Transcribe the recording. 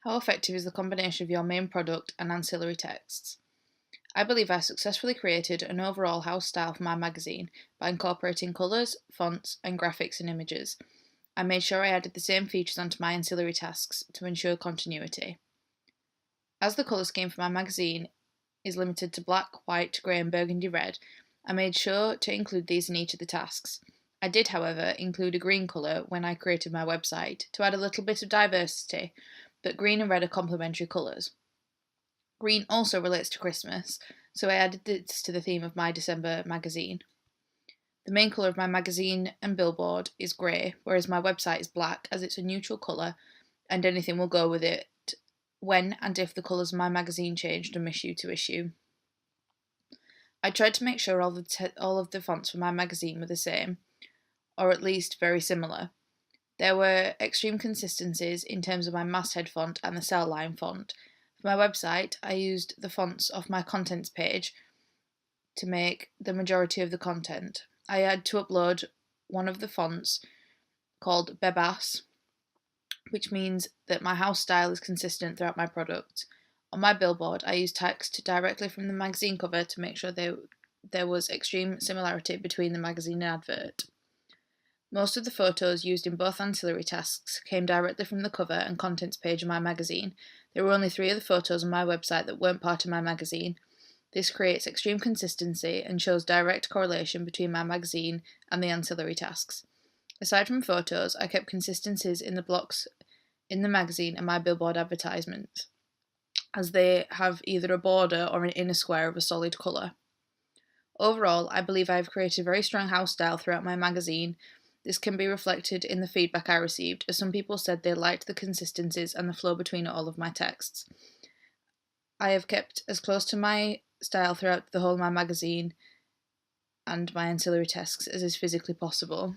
How effective is the combination of your main product and ancillary texts? I believe I successfully created an overall house style for my magazine by incorporating colours, fonts, and graphics and images. I made sure I added the same features onto my ancillary tasks to ensure continuity. As the colour scheme for my magazine is limited to black, white, grey, and burgundy red, I made sure to include these in each of the tasks. I did, however, include a green colour when I created my website to add a little bit of diversity, but green and red are complementary colours. Green also relates to Christmas, so I added this to the theme of my December magazine. The main colour of my magazine and billboard is grey, whereas my website is black as it's a neutral colour and anything will go with it when and if the colours of my magazine changed from issue to issue. I tried to make sure all of the fonts for my magazine were the same, or at least very similar. There were extreme consistencies in terms of my masthead font and the cell line font. For my website, I used the fonts off my contents page to make the majority of the content. I had to upload one of the fonts called Bebas, which means that my house style is consistent throughout my product. On my billboard, I used text directly from the magazine cover to make sure there was extreme similarity between the magazine and advert. Most of the photos used in both ancillary tasks came directly from the cover and contents page of my magazine. There were only 3 of the photos on my website that weren't part of my magazine. This creates extreme consistency and shows direct correlation between my magazine and the ancillary tasks. Aside from photos, I kept consistencies in the blocks in the magazine and my billboard advertisements, as they have either a border or an inner square of a solid colour. Overall, I believe I have created a very strong house style throughout my magazine. This can be reflected in the feedback I received, as some people said they liked the consistencies and the flow between all of my texts. I have kept as close to my style throughout the whole of my magazine and my ancillary tasks as is physically possible.